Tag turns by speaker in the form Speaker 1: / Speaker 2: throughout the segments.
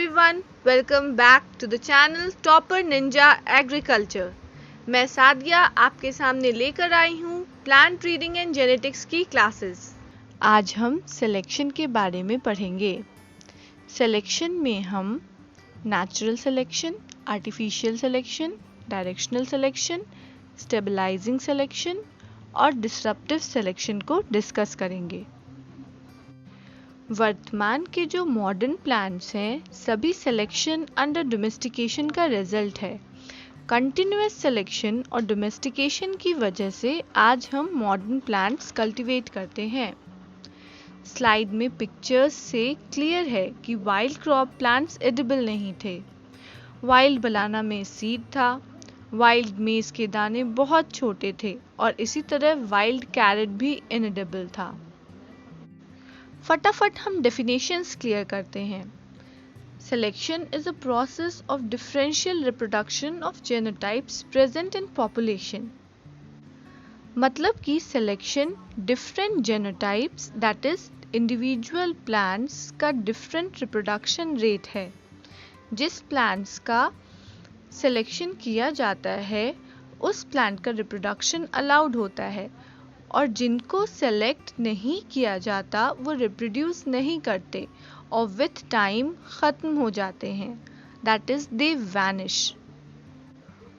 Speaker 1: everyone, welcome back to the channel Topper Ninja Agriculture। मैं सादिया आपके सामने लेकर आई हूँ प्लांट ब्रीडिंग एंड जेनेटिक्स की क्लासेस। आज हम सिलेक्शन के बारे में पढ़ेंगे। सिलेक्शन में हम natural selection, artificial selection, directional selection, stabilising selection और डिसरप्टिव सिलेक्शन को डिस्कस करेंगे। वर्तमान के जो मॉडर्न प्लांट्स हैं सभी सिलेक्शन अंडर डोमेस्टिकेशन का रिजल्ट है। कंटिन्यूअस सिलेक्शन और डोमेस्टिकेशन की वजह से आज हम मॉडर्न प्लांट्स कल्टीवेट करते हैं। स्लाइड में पिक्चर्स से क्लियर है कि वाइल्ड क्रॉप प्लांट्स एडिबल नहीं थे। वाइल्ड बनाना में सीड था, वाइल्ड मेज के दाने बहुत छोटे थे और इसी तरह वाइल्ड कैरेट भी इनएडिबल था। फटाफट हम डेफिनेशंस क्लियर करते हैं। Selection is a process of differential reproduction of genotypes present in population। मतलब कि selection different genotypes that is individual plants का different reproduction rate है। जिस plants का selection किया जाता है उस plant का reproduction allowed होता है और जिनको सेलेक्ट नहीं किया जाता वो रिप्रोड्यूस नहीं करते और विथ टाइम ख़त्म हो जाते हैं। दैट इज़ दे वैनिश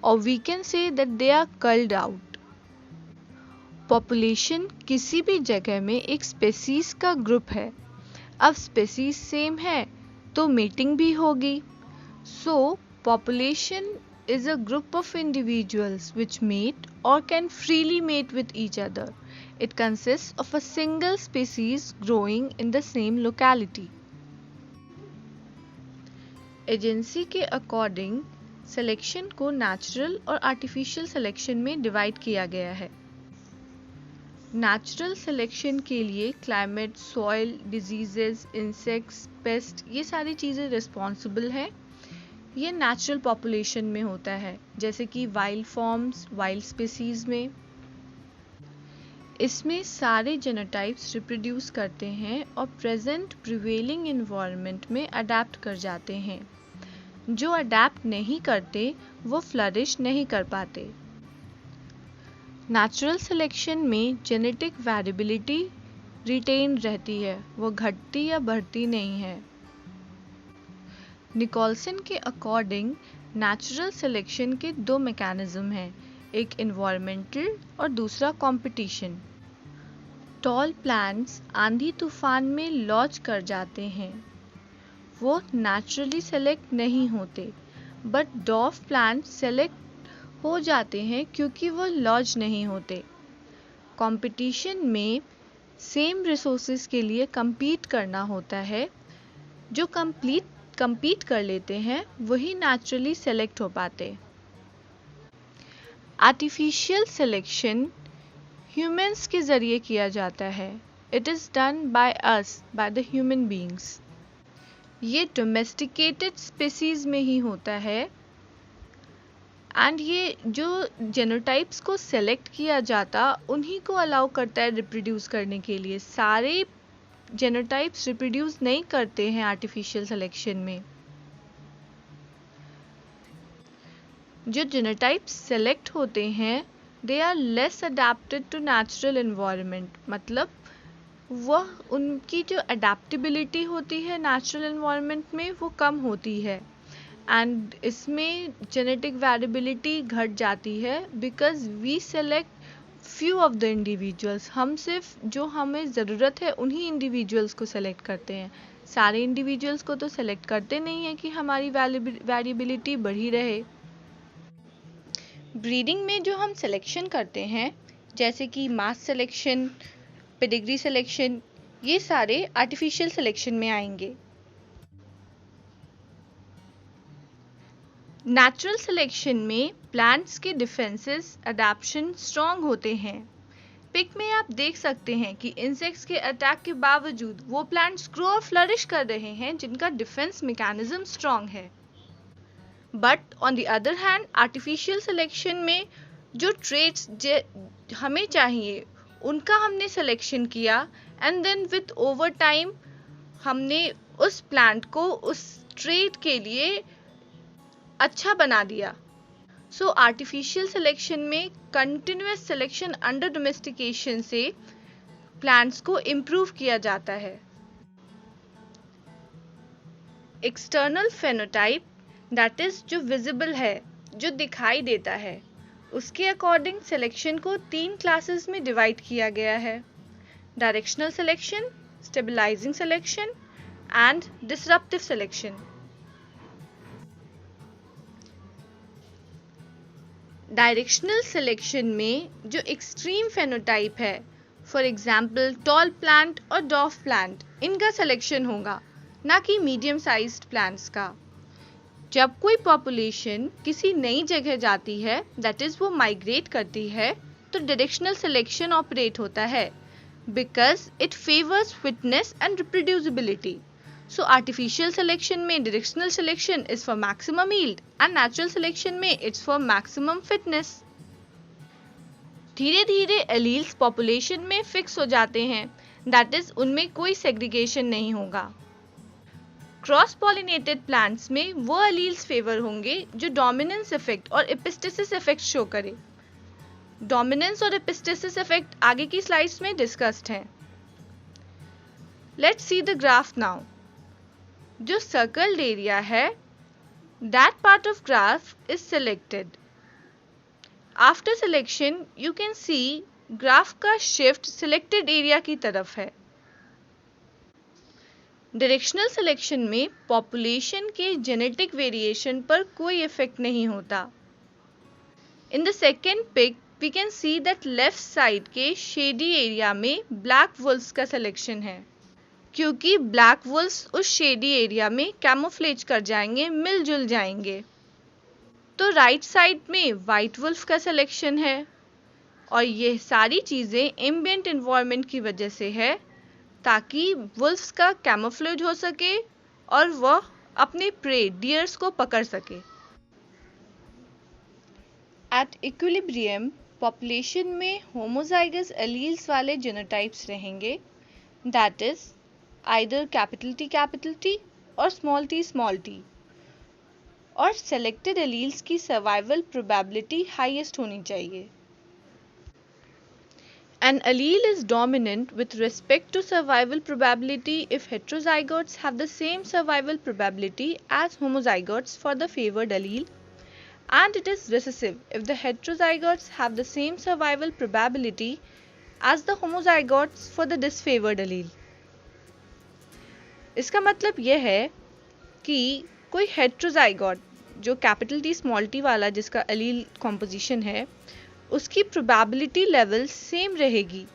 Speaker 1: और we can say that they are culled out. Population किसी भी जगह में एक स्पेसीज का ग्रुप है। अब स्पेसीज सेम है तो मेटिंग भी होगी। सो population is a group of individuals which mate or can freely mate with each other. It consists of a single species growing in the same locality. Agency के according selection को natural और artificial selection में divide किया गया है। Natural selection के लिए climate, soil, diseases, insects, paste ये सारी चीज़ें रिस्पॉन्सिबल हैं। ये नेचुरल पॉपुलेशन में होता है जैसे कि वाइल्ड फॉर्म्स, वाइल्ड स्पीसीज में। इसमें सारे जेनोटाइप्स रिप्रोड्यूस करते हैं और प्रेजेंट प्रिवेलिंग एनवायरनमेंट में अडेप्ट कर जाते हैं। जो अडेप्ट नहीं करते वो फ्लरिश नहीं कर पाते। नेचुरल सिलेक्शन में जेनेटिक वेरिएबिलिटी रिटेन रहती है, वो घटती या बढ़ती नहीं है। निकोलसन के अकॉर्डिंग नेचुरल सिलेक्शन के दो मैकेनिज्म हैं, एक एनवायरमेंटल और दूसरा कंपटीशन। टॉल प्लांट्स आंधी तूफान में लॉज कर जाते हैं, वो नेचुरली सेलेक्ट नहीं होते, बट डॉर्फ प्लांट सेलेक्ट हो जाते हैं क्योंकि वो लॉज नहीं होते। कंपटीशन में सेम रिसोर्सेज के लिए compete करना होता है। जो compete कर लेते हैं वही नेचुरली सेलेक्ट हो पाते। आर्टिफिशियल सिलेक्शन ह्यूमंस के जरिए किया जाता है। It is done by us, by the human beings. ये डोमेस्टिकेटेड स्पीसीज में ही होता है एंड ये जो जेनोटाइप्स को सेलेक्ट किया जाता उन्हीं को अलाउ करता है रिप्रोड्यूस करने के लिए। सारे जेनोटाइप्स रिप्रोड्यूस नहीं करते हैं आर्टिफिशियल सिलेक्शन में। जो जेनोटाइप्स सेलेक्ट होते हैं they are less adapted to natural environment, मतलब वह उनकी जो अडेप्टेबिलिटी होती है नेचुरल एनवायरनमेंट में वो कम होती है एंड इसमें जेनेटिक वेरिएबिलिटी घट जाती है because we select few of the individuals. हम सिर्फ जो हमें ज़रूरत है उन्हीं इंडिविजुअल्स को सेलेक्ट करते हैं। सारे इंडिविजुअल्स को तो सेलेक्ट करते नहीं हैं कि हमारी वेरिएबिलिटी बढ़ी रहे। ब्रीडिंग में जो हम सिलेक्शन करते हैं जैसे कि मास सिलेक्शन, पेडिग्री सिलेक्शन, ये सारे आर्टिफिशियल सिलेक्शन में आएंगे। नेचुरल सिलेक्शन में प्लांट्स के डिफेंसेस अडेप्शन स्ट्रॉन्ग होते हैं। पिक में आप देख सकते हैं कि इंसेक्ट्स के अटैक के बावजूद वो प्लांट्स ग्रो और फ्लरिश कर रहे हैं जिनका डिफेंस मैकेनिज्म स्ट्रॉन्ग है। But on the other hand artificial selection में जो ट्रेट्स हमें चाहिए उनका हमने सिलेक्शन किया and then with over time हमने उस प्लांट को उस ट्रेड के लिए अच्छा बना दिया। सो आर्टिफिशियल सिलेक्शन में कंटिन्यूअस सिलेक्शन अंडर डोमेस्टिकेशन से प्लांट्स को इम्प्रूव किया जाता है। एक्सटर्नल फेनोटाइप, दैट इज जो विजिबल है, जो दिखाई देता है, उसके अकॉर्डिंग सिलेक्शन को 3 क्लासेस में डिवाइड किया गया है: directional selection, stabilising selection and disruptive selection. Directional selection में जो एक्सट्रीम फेनोटाइप है, फॉर एग्जाम्पल टॉल प्लांट और डॉफ प्लांट, इनका सिलेक्शन होगा, ना कि मीडियम साइज्ड प्लांट्स का। जब कोई पॉपुलेशन किसी नई जगह जाती है, दैट इज वो माइग्रेट करती है, तो डायरेक्शनल सिलेक्शन ऑपरेट होता है, because it favours fitness and reproducibility. So artificial selection में directional selection is for maximum yield and natural selection में इट्स फॉर मैक्सिमम फिटनेस। धीरे धीरे एलील्स पॉपुलेशन में फिक्स हो जाते हैं, दैट इज उनमें कोई सेग्रीगेशन नहीं होगा। क्रॉस पॉलिनेटेड प्लांट्स में वो एलील्स फेवर होंगे जो डोमिनेंस इफेक्ट और एपिस्टेसिस इफेक्ट शो करे। डोमिनेंस और एपिस्टेसिस इफेक्ट आगे की स्लाइड्स में डिस्कस्ड हैं। Let's see the graph now. जो सर्कल्ड एरिया है, that part of graph is selected. After selection you can see graph का शिफ्ट सिलेक्टेड एरिया की तरफ है। डायरेक्शनल सिलेक्शन में पॉपुलेशन के जेनेटिक वेरिएशन पर कोई इफेक्ट नहीं होता। In the second pic we can see that left side के शेडी एरिया में ब्लैक वुल्फ्स का सिलेक्शन है, क्योंकि ब्लैक वुल्फ्स उस शेडी एरिया में कैमोफ्लेज कर जाएंगे, मिलजुल जाएंगे। तो राइट साइड में वाइट वुल्फ का सिलेक्शन है, और ये सारी चीज़ें एम्बिएंट एनवायरनमेंट की वजह से है, ताकि वुल्फ्स का कैमोफ्लेज हो सके और वह अपने प्रे डियर्स को पकड़ सके। एट इक्विलिब्रियम पॉपुलेशन में होमोजाइगस एलील्स वाले जीनोटाइप्स रहेंगे, that is either capital T और स्मॉल t, और सेलेक्टेड एलील्स की सर्वाइवल प्रोबेबिलिटी हाईएस्ट होनी चाहिए। An allele is dominant with respect to survival probability if heterozygotes have the same survival probability as homozygotes for the favored allele, and it is recessive if the heterozygotes have the same survival probability as the homozygotes for the disfavored allele. इसका मतलब यह है कि कोई heterozygote जो capital T small t वाला जिसका allele composition है, उसकी प्रोबेबिलिटी लेवल सेम रहेगी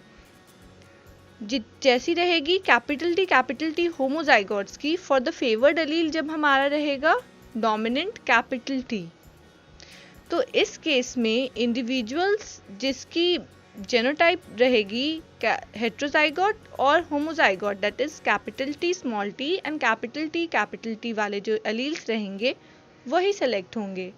Speaker 1: जैसी रहेगी कैपिटल T होमोजाइगोट्स की फॉर द फेवर्ड एलील जब हमारा रहेगा डोमिनेंट कैपिटल T। तो इस केस में इंडिविजुअल्स जिसकी जेनोटाइप रहेगी हेट्रोजाइगोट और homozygote, that is capital T small t and capital T वाले जो एलील्स रहेंगे वही सेलेक्ट होंगे।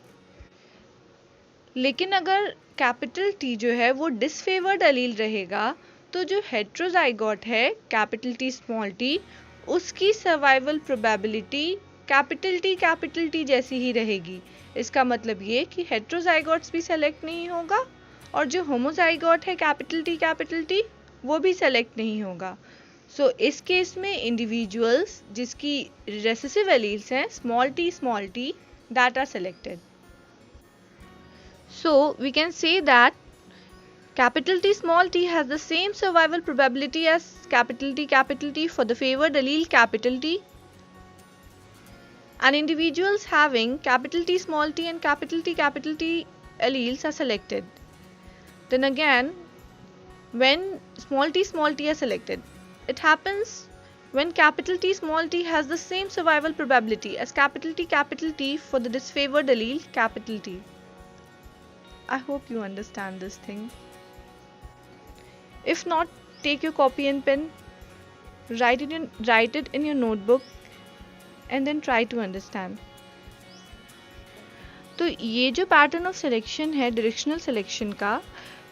Speaker 1: लेकिन अगर कैपिटल T जो है वो डिसफेवर्ड एलील रहेगा, तो जो हेट्रोजाइगोट है कैपिटल T स्मॉल t, उसकी सर्वाइवल प्रोबेबिलिटी कैपिटल T जैसी ही रहेगी। इसका मतलब ये कि हेट्रोजाइगोट्स भी सेलेक्ट नहीं होगा और जो होमोजाइगोट है कैपिटल T वो भी सेलेक्ट नहीं होगा। सो इस केस में इंडिविजुअल्स जिसकी रेसेसिव एलील्स हैं small t that are selected. So we can say that capital T small t has the same survival probability as capital T for the favored allele capital T, and individuals having capital T small t and capital T alleles are selected. Then again, when small t are selected, it happens when capital T small t has the same survival probability as capital T for the disfavored allele capital T. I hope you understand this thing. If not, take your copy and pen, write it in your notebook and then try to understand. तो ये जो pattern of selection है directional selection का,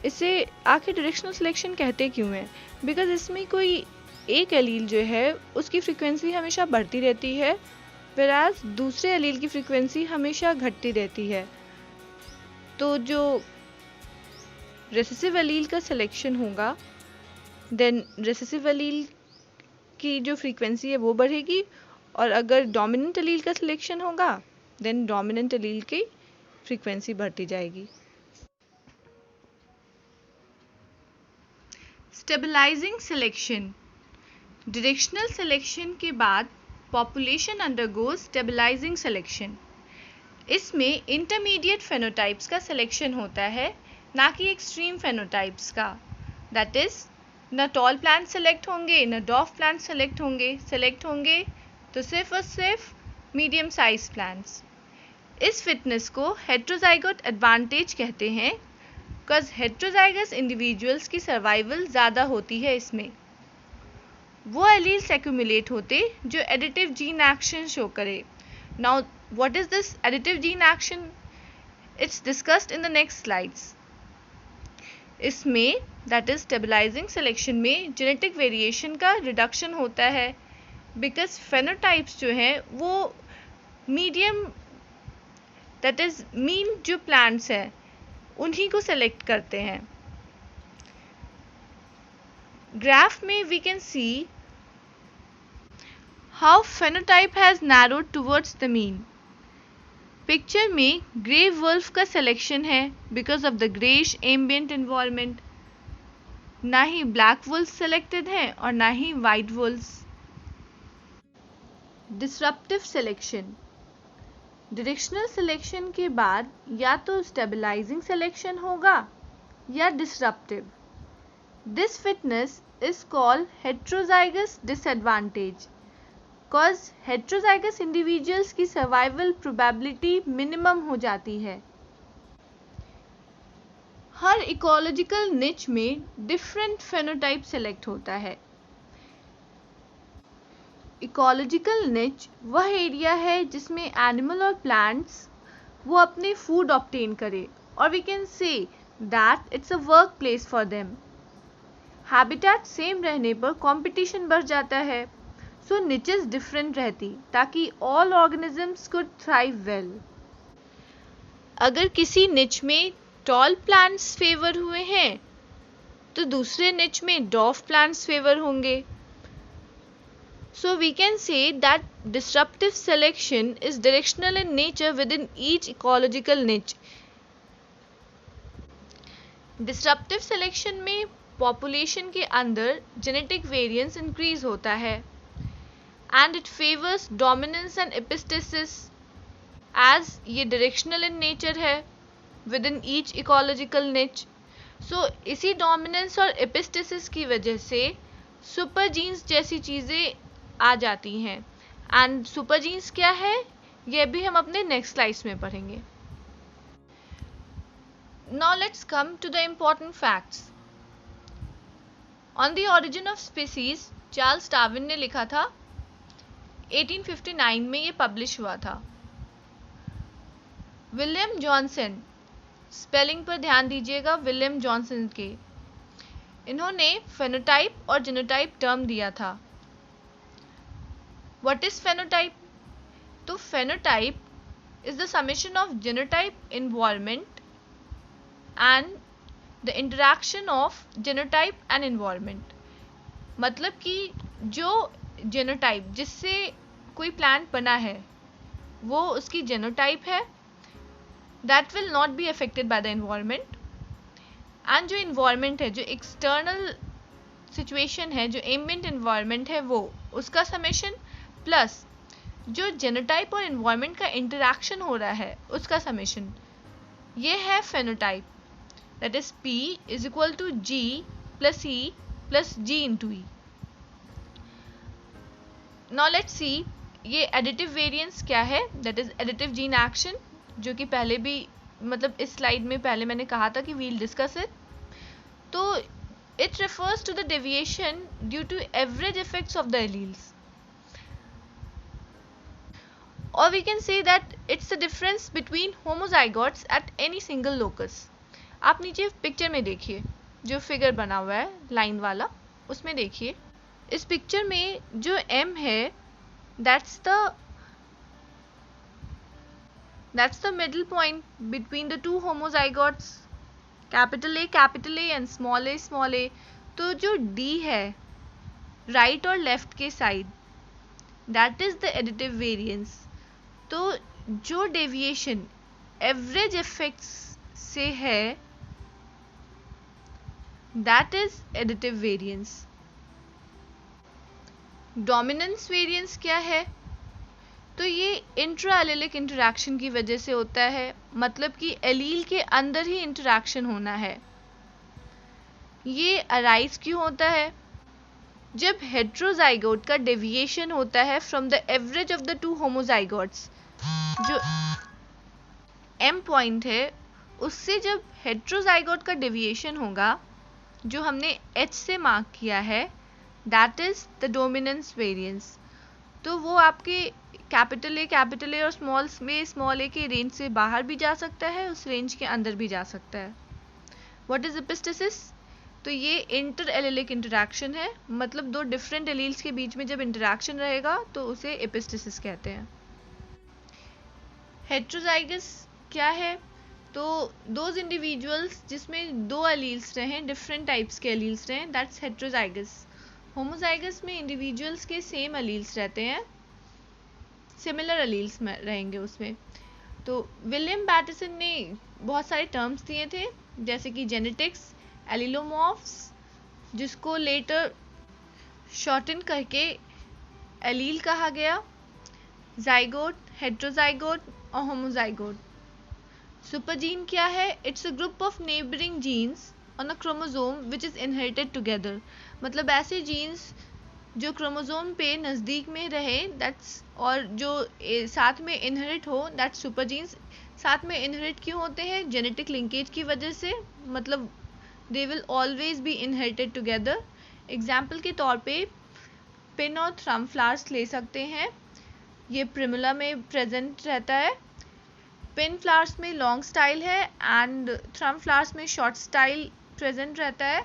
Speaker 1: इसे आखिर directional selection कहते क्यों हैं? बिकॉज इसमें कोई एक एलील जो है उसकी फ्रीक्वेंसी हमेशा बढ़ती रहती है whereas दूसरे एलील की फ्रीक्वेंसी हमेशा घटती रहती है। तो जो रेसेसिव एलील का सिलेक्शन होगा, देन रेसेसिव एलील की जो फ्रीक्वेंसी है वो बढ़ेगी, और अगर डोमिनेंट एलील का सिलेक्शन होगा देन डोमिनेंट एलील की फ्रीक्वेंसी बढ़ती जाएगी। Stabilising selection. डायरेक्शनल सिलेक्शन के बाद पॉपुलेशन अंडरगोज स्टेबलाइजिंग सिलेक्शन। इसमें इंटरमीडिएट फेनोटाइप्स का सिलेक्शन होता है, ना कि एक्सट्रीम फेनोटाइप्स का। दैट इज न टॉल प्लांट सेलेक्ट होंगे न डॉफ प्लांट सेलेक्ट होंगे तो सिर्फ और सिर्फ मीडियम साइज प्लांट्स। इस फिटनेस को हेट्रोजाइगोट एडवांटेज कहते हैं, बिकॉज हेट्रोजाइगस इंडिविजुअल्स की सर्वाइवल ज़्यादा होती है। इसमें वो एलील्स एक्यूमुलेट होते जो एडिटिव जीन एक्शन शो करे। Now what is this additive gene action? It's discussed in the next slides. इसमें दैट इज स्टेबलाइजिंग सिलेक्शन में जेनेटिक वेरिएशन का रिडक्शन होता है, बिकॉज फेनोटाइप्स जो हैं वो मीडियम दैट इज मीन जो प्लांट्स हैं उन्हीं को सेलेक्ट करते हैं। ग्राफ में we can see how phenotype has narrowed towards the mean. Picture में ग्रे वुल्फ का सिलेक्शन है because of the greyish ambient environment. ना ही ब्लैक वुल्फ सेलेक्टेड हैं और ना ही white wolf. Disruptive selection. Directional selection के बाद या तो स्टेबलाइजिंग सिलेक्शन होगा या disruptive. This fitness is called heterozygous disadvantage, because heterozygous individuals की सर्वाइवल प्रोबेबिलिटी मिनिमम हो जाती है। हर इकोलॉजिकल निच में डिफरेंट फेनोटाइप सेलेक्ट होता है। इकोलॉजिकल निच वह एरिया है जिसमें एनिमल और प्लांट्स वो अपने फूड ऑब्टेन करे, और we can say that it's a work place for them. Habitat same रहने पर कंपटीशन बढ़ जाता है, सो निचेस डिफरेंट रहती ताकि all organisms could thrive well. अगर किसी निच में टॉल प्लांट्स फेवर हुए हैं तो दूसरे निच में डॉफ प्लांट्स फेवर होंगे। So we can say that disruptive selection is directional in nature within each ecological niche. Disruptive selection में population के अंदर genetic variance increase होता है and it favors dominance and epistasis as ये directional in nature है within each ecological niche. So इसी dominance और epistasis की वजह से super genes जैसी चीज़ें आ जाती हैं। एंड सुपर जीन्स क्या है ये भी हम अपने नेक्स्ट स्लाइड्स में पढ़ेंगे। Now let's come to the important facts on the origin of species. Charles Darwin ने लिखा था, 1859 में ये पब्लिश हुआ था। विलियम जॉनसन, स्पेलिंग पर ध्यान दीजिएगा विलियम जॉनसन के, इन्होंने फेनोटाइप और जीनोटाइप टर्म दिया था। What is phenotype? तो phenotype is the summation of genotype, environment and the interaction of genotype and environment। मतलब कि जो genotype जिससे कोई प्लांट बना है वो उसकी genotype है, that will not be affected by the environment, and जो environment है, जो external situation है, जो ambient environment है वो उसका summation प्लस जो जेनोटाइप और एनवायरनमेंट का इंटरैक्शन हो रहा है उसका समेशन, ये है phenotype. That is P is equal to G plus E plus G into E। Now let's see ये एडिटिव वेरिएंस क्या है। That is additive gene action, जो कि पहले भी मतलब इस स्लाइड में पहले मैंने कहा था कि वील डिस्कस इट। तो it refers to the deviation due to average effects of the alleles, or we can say that it's the difference between homozygotes at any single locus। आप नीचे पिक्चर में देखिए, जो फिगर बना हुआ है line वाला, उसमें देखिए। इस पिक्चर में जो M है that's the That's the middle point between the two homozygotes, capital A and small a small a. तो जो D है राइट और लेफ्ट के side, that is the additive variance. तो जो डेविएशन एवरेज इफेक्ट्स से है, that is additive variance. Dominance variance क्या है? तो ये इंट्रा एलिलिक इंटरैक्शन की वजह से होता है, मतलब कि एलील के अंदर ही इंटरैक्शन होना है. ये अराइज क्यों होता है? जब हेट्रोजाइगोट का डेविएशन होता है from the average of the two homozygotes, जो एम पॉइंट है उससे जब हेट्रोजाइगोट का डेविएशन होगा, जो हमने एच से मार्क किया है, that is the dominance variance. तो वो आपके कैपिटल ए और स्मॉल ए के रेंज से बाहर भी जा सकता है, उस रेंज के अंदर भी जा सकता है. What is epistasis? तो ये इंटर एलिलिक इंटरैक्शन है, मतलब दो डिफरेंट एलील्स के बीच में जब इंटरैक्शन रहेगा तो उसे एपिस्टेसिस कहते हैं. हेट्रोजाइगस क्या है? तो दोज इंडिविजुअल्स जिसमें दो एलील्स रहें, डिफरेंट टाइप्स के एलील्स रहें, दैट्स हेट्रोजाइगस. होमोजाइगस में इंडिविजुअल्स के सेम एलील्स रहते हैं, सिमिलर एलील्स में रहेंगे उसमें. तो विलियम पैटरसन ने बहुत सारे टर्म्स दिए थे, जैसे कि जेनेटिक्स, एलिलोमॉर्फ्स, जिसको लेटर शॉर्टन करके एलील कहा गया, जाइगोट, हेट्रोजाइगोट और होमोजाइगोट. सुपरजीन क्या है? It's a group of neighbouring genes on a chromosome which is inherited together. मतलब ऐसे जीन्स जो क्रोमोसोम पे नज़दीक में रहे, दैट्स, और जो साथ में इनहेरिट हो, दैट्स सुपर जीन्स. साथ में इनहेरिट क्यों होते हैं? जेनेटिक लिंकेज की वजह से, मतलब they will always be inherited together. Example के तौर पे पिन और थ्रम फ्लावर्स ले सकते हैं, ये प्रिमुला में प्रेजेंट रहता है. पिन फ्लावर्स में लॉन्ग स्टाइल है एंड थ्रम फ्लावर्स में शॉर्ट स्टाइल प्रेजेंट रहता है.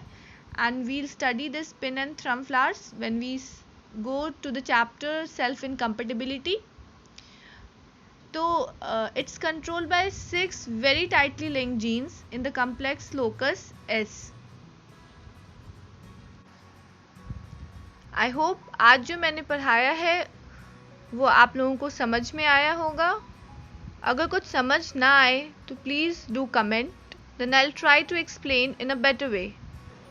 Speaker 1: And we'll study this pin and thumb flowers when we go to the chapter self incompatibility. So it's controlled by 6 very tightly linked genes in the complex locus S. I hope आज जो मैंने पढ़ाया है वो आप लोगों को समझ में आया होगा. अगर कुछ समझ ना आए तो please do comment, then I'll try to explain in a better way.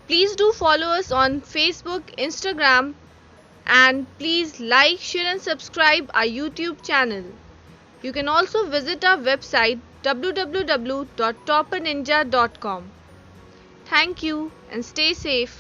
Speaker 1: Please do follow us on Facebook, Instagram, and please like, share and subscribe our YouTube channel. You can also visit our website www.topperninja.com. Thank you and stay safe.